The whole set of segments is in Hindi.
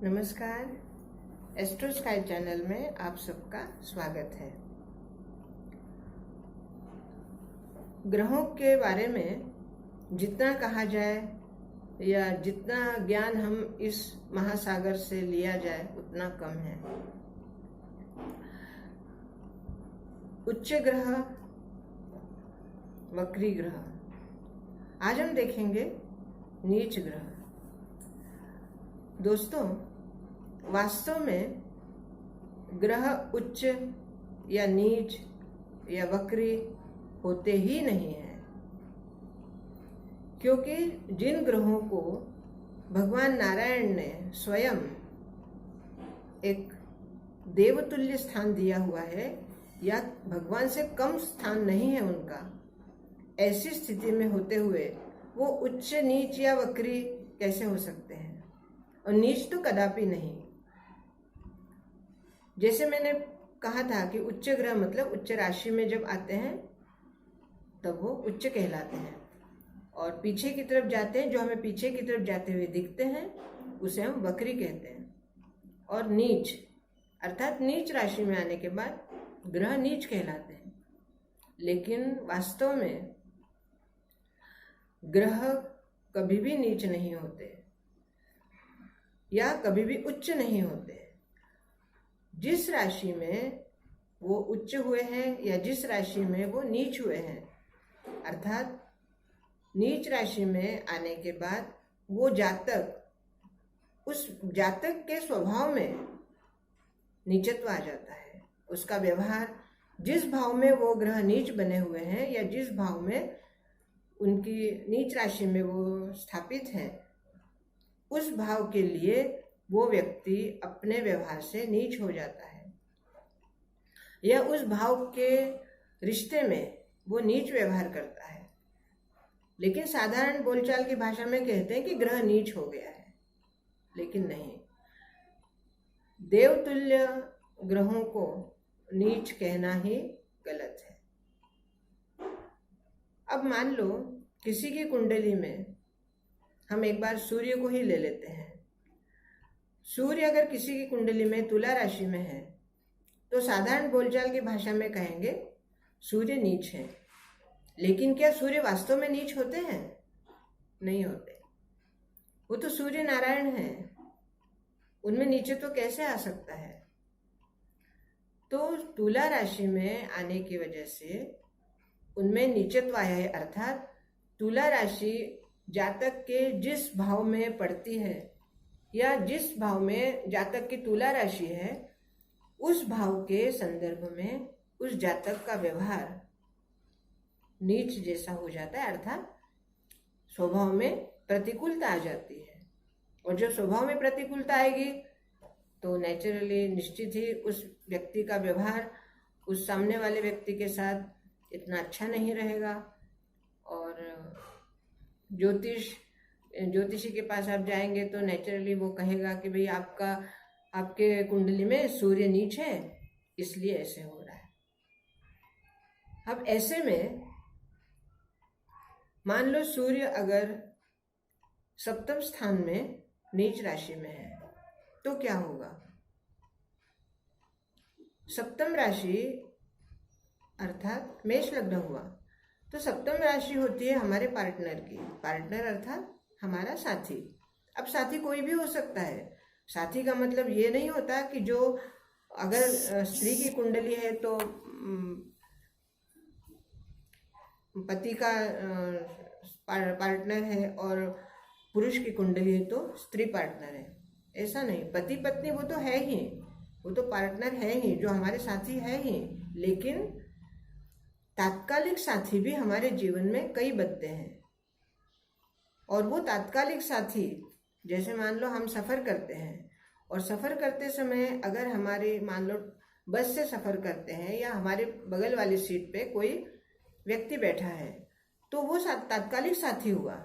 नमस्कार। एस्ट्रो स्काई चैनल में आप सबका स्वागत है। ग्रहों के बारे में जितना कहा जाए या जितना ज्ञान हम इस महासागर से लिया जाए उतना कम है। उच्च ग्रह, वक्री ग्रह। आज हम देखेंगे नीच ग्रह। दोस्तों, वास्तव में ग्रह उच्च या नीच या वक्री होते ही नहीं हैं, क्योंकि जिन ग्रहों को भगवान नारायण ने स्वयं एक देवतुल्य स्थान दिया हुआ है या भगवान से कम स्थान नहीं है उनका, ऐसी स्थिति में होते हुए वो उच्च, नीच या वक्री कैसे हो सकते हैं? और नीच तो कदापि नहीं। जैसे मैंने कहा था कि उच्च ग्रह मतलब उच्च राशि में जब आते हैं तब वो उच्च कहलाते हैं, और पीछे की तरफ जाते हैं, जो हमें पीछे की तरफ जाते हुए दिखते हैं उसे हम वक्री कहते हैं। और नीच अर्थात नीच राशि में आने के बाद ग्रह नीच कहलाते हैं। लेकिन वास्तव में ग्रह कभी भी नीच नहीं होते या कभी भी उच्च नहीं होते। जिस राशि में वो उच्च हुए हैं या जिस राशि में वो नीच हुए हैं, अर्थात नीच राशि में आने के बाद वो जातक, उस जातक के स्वभाव में नीचत्व आ जाता है। उसका व्यवहार, जिस भाव में वो ग्रह नीच बने हुए हैं या जिस भाव में उनकी नीच राशि में वो स्थापित हैं, उस भाव के लिए वो व्यक्ति अपने व्यवहार से नीच हो जाता है या उस भाव के रिश्ते में वो नीच व्यवहार करता है। लेकिन साधारण बोलचाल की भाषा में कहते हैं कि ग्रह नीच हो गया है, लेकिन नहीं। देवतुल्य ग्रहों को नीच कहना ही गलत है। अब मान लो किसी की कुंडली में, हम एक बार सूर्य को ही ले लेते हैं। सूर्य अगर किसी की कुंडली में तुला राशि में है तो साधारण बोलचाल की भाषा में कहेंगे सूर्य नीच है। लेकिन क्या सूर्य वास्तव में नीच होते हैं? नहीं होते। वो तो सूर्य नारायण हैं, उनमें नीचे तो कैसे आ सकता है? तो तुला राशि में आने की वजह से उनमें नीचत्व आया है, अर्थात तुला राशि जातक के जिस भाव में पड़ती है या जिस भाव में जातक की तुला राशि है, उस भाव के संदर्भ में उस जातक का व्यवहार नीच जैसा हो जाता है, अर्थात स्वभाव में प्रतिकूलता आ जाती है। और जब स्वभाव में प्रतिकूलता आएगी तो नेचुरली, निश्चित ही उस व्यक्ति का व्यवहार उस सामने वाले व्यक्ति के साथ इतना अच्छा नहीं रहेगा। और ज्योतिषी के पास आप जाएंगे तो नेचुरली वो कहेगा कि भाई आपके कुंडली में सूर्य नीच है, इसलिए ऐसे हो रहा है। अब ऐसे में मान लो सूर्य अगर सप्तम स्थान में नीच राशि में है तो क्या होगा? सप्तम राशि अर्थात मेष लग्न हुआ तो सप्तम राशि होती है हमारे पार्टनर की। पार्टनर अर्थात हमारा साथी। अब साथी कोई भी हो सकता है। साथी का मतलब ये नहीं होता कि जो अगर स्त्री की कुंडली है तो पति का पार्टनर है, और पुरुष की कुंडली है तो स्त्री पार्टनर है। ऐसा नहीं। पति पत्नी वो तो है ही, वो तो पार्टनर है ही, जो हमारे साथी है ही। लेकिन तात्कालिक साथी भी हमारे जीवन में कई बनते हैं, और वो तात्कालिक साथी, जैसे मान लो हम सफ़र करते हैं और सफ़र करते समय अगर हमारे, मान लो बस से सफ़र करते हैं या हमारे बगल वाली सीट पे कोई व्यक्ति बैठा है तो वो तात्कालिक साथी हुआ,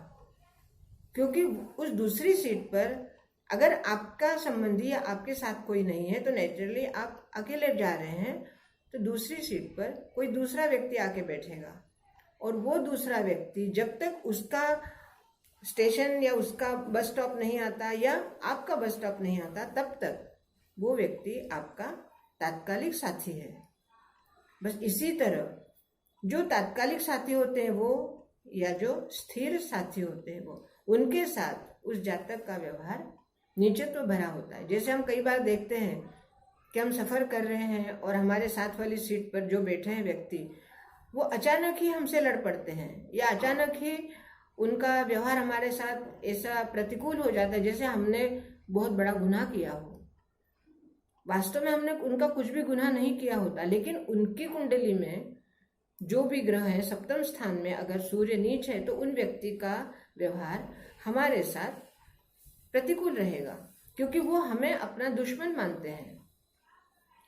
क्योंकि उस दूसरी सीट पर अगर आपका संबंधी या आपके साथ कोई नहीं है तो नेचुरली आप अकेले जा रहे हैं, तो दूसरी सीट पर कोई दूसरा व्यक्ति आके बैठेगा, और वो दूसरा व्यक्ति जब तक उसका स्टेशन या उसका बस स्टॉप नहीं आता या आपका बस स्टॉप नहीं आता, तब तक वो व्यक्ति आपका तात्कालिक साथी है। बस इसी तरह जो तात्कालिक साथी होते हैं वो, या जो स्थिर साथी होते हैं वो, उनके साथ उस जातक का व्यवहार नीचत्व भरा होता है। जैसे हम कई बार देखते हैं कि हम सफ़र कर रहे हैं और हमारे साथ वाली सीट पर जो बैठे हैं व्यक्ति, वो अचानक ही हमसे लड़ पड़ते हैं, या अचानक ही उनका व्यवहार हमारे साथ ऐसा प्रतिकूल हो जाता है जैसे हमने बहुत बड़ा गुनाह किया हो। वास्तव में हमने उनका कुछ भी गुनाह नहीं किया होता, लेकिन उनकी कुंडली में जो भी ग्रह है सप्तम स्थान में अगर सूर्य नीच है तो उन व्यक्ति का व्यवहार हमारे साथ प्रतिकूल रहेगा, क्योंकि वो हमें अपना दुश्मन मानते हैं।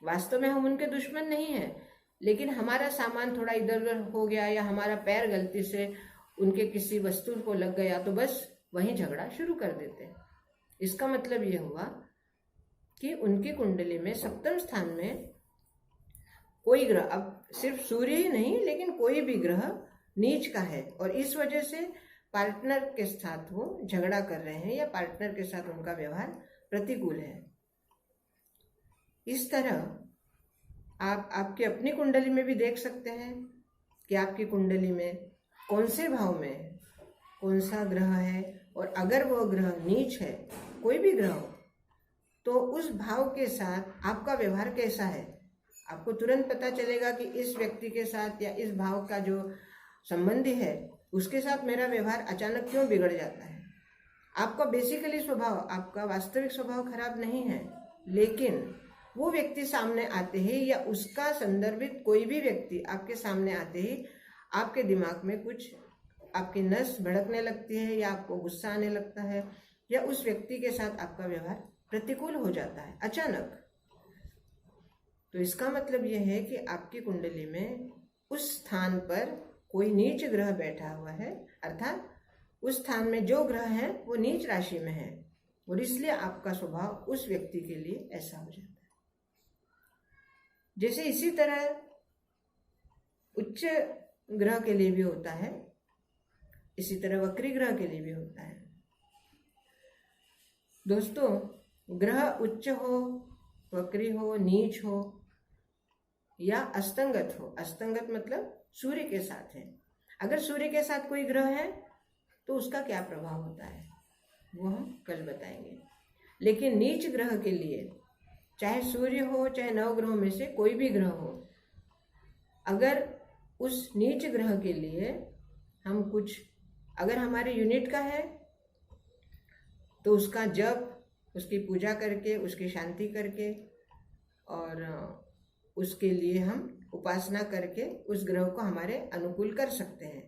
वास्तव में हम उनके दुश्मन नहीं हैं, लेकिन हमारा सामान थोड़ा इधर उधर हो गया या हमारा पैर गलती से उनके किसी वस्तु को लग गया तो बस वहीं झगड़ा शुरू कर देते हैं। इसका मतलब ये हुआ कि उनकी कुंडली में सप्तम स्थान में कोई ग्रह, अब सिर्फ सूर्य ही नहीं लेकिन कोई भी ग्रह नीच का है, और इस वजह से पार्टनर के साथ वो झगड़ा कर रहे हैं या पार्टनर के साथ उनका व्यवहार प्रतिकूल है। इस तरह आप आपकी अपनी कुंडली में भी देख सकते हैं कि आपकी कुंडली में कौन से भाव में कौन सा ग्रह है, और अगर वो ग्रह नीच है, कोई भी ग्रह हो, तो उस भाव के साथ आपका व्यवहार कैसा है। आपको तुरंत पता चलेगा कि इस व्यक्ति के साथ या इस भाव का जो संबंधी है उसके साथ मेरा व्यवहार अचानक क्यों बिगड़ जाता है। आपका बेसिकली स्वभाव, आपका वास्तविक स्वभाव खराब नहीं है, लेकिन वो व्यक्ति सामने आते ही या उसका संदर्भित कोई भी व्यक्ति आपके सामने आते ही आपके दिमाग में कुछ, आपकी नस भड़कने लगती है या आपको गुस्सा आने लगता है, या उस व्यक्ति के साथ आपका व्यवहार प्रतिकूल हो जाता है अचानक। तो इसका मतलब यह है कि आपकी कुंडली में उस स्थान पर कोई नीच ग्रह बैठा हुआ है, अर्थात उस स्थान में जो ग्रह है वो नीच राशि में है, और इसलिए आपका स्वभाव उस व्यक्ति के लिए ऐसा हो जाता है। जैसे इसी तरह उच्च ग्रह के लिए भी होता है, इसी तरह वक्री ग्रह के लिए भी होता है। दोस्तों, ग्रह उच्च हो, वक्री हो, नीच हो या अस्तंगत हो, अस्तंगत मतलब सूर्य के साथ है, अगर सूर्य के साथ कोई ग्रह है तो उसका क्या प्रभाव होता है वो हम कल बताएंगे। लेकिन नीच ग्रह के लिए, चाहे सूर्य हो चाहे नवग्रहों में से कोई भी ग्रह हो, अगर उस नीच ग्रह के लिए हम कुछ, अगर हमारे यूनिट का है तो उसका जप, उसकी पूजा करके, उसकी शांति करके और उसके लिए हम उपासना करके उस ग्रह को हमारे अनुकूल कर सकते हैं।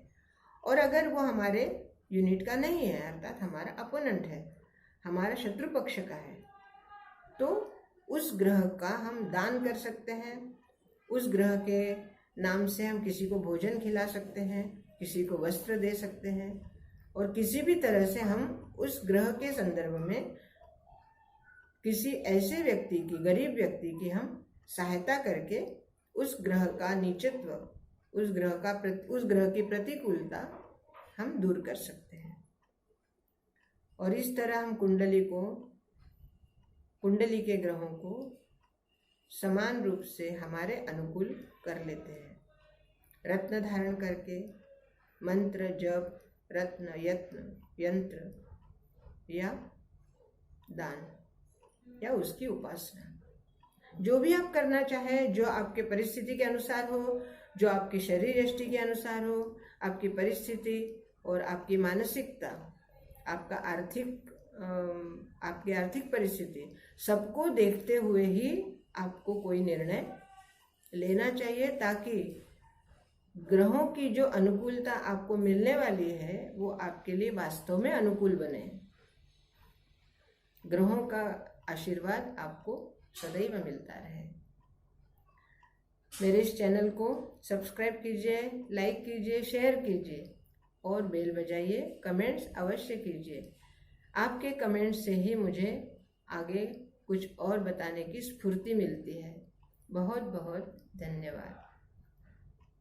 और अगर वो हमारे यूनिट का नहीं है, अर्थात हमारा अपोनेंट है, हमारा शत्रु पक्ष का है, तो उस ग्रह का हम दान कर सकते हैं। उस ग्रह के नाम से हम किसी को भोजन खिला सकते हैं, किसी को वस्त्र दे सकते हैं, और किसी भी तरह से हम उस ग्रह के संदर्भ में किसी ऐसे व्यक्ति की, गरीब व्यक्ति की हम सहायता करके उस ग्रह का नीचत्व, उस ग्रह की प्रतिकूलता हम दूर कर सकते हैं। और इस तरह हम कुंडली के ग्रहों को समान रूप से हमारे अनुकूल कर लेते हैं, रत्न धारण करके, मंत्र जप, रत्न, यत्न, यंत्र या दान या उसकी उपासना, जो भी आप करना चाहे, जो आपके परिस्थिति के अनुसार हो, जो आपकी शरीर यष्टि के अनुसार हो, आपकी परिस्थिति और आपकी मानसिकता, आपका आपकी आर्थिक परिस्थिति, सबको देखते हुए ही आपको कोई निर्णय लेना चाहिए, ताकि ग्रहों की जो अनुकूलता आपको मिलने वाली है वो आपके लिए वास्तव में अनुकूल बने। ग्रहों का आशीर्वाद आपको सदैव मिलता रहे। मेरे इस चैनल को सब्सक्राइब कीजिए, लाइक कीजिए, शेयर कीजिए और बेल बजाइए, कमेंट्स अवश्य कीजिए। आपके कमेंट्स से ही मुझे आगे कुछ और बताने की स्फूर्ति मिलती है। बहुत बहुत धन्यवाद।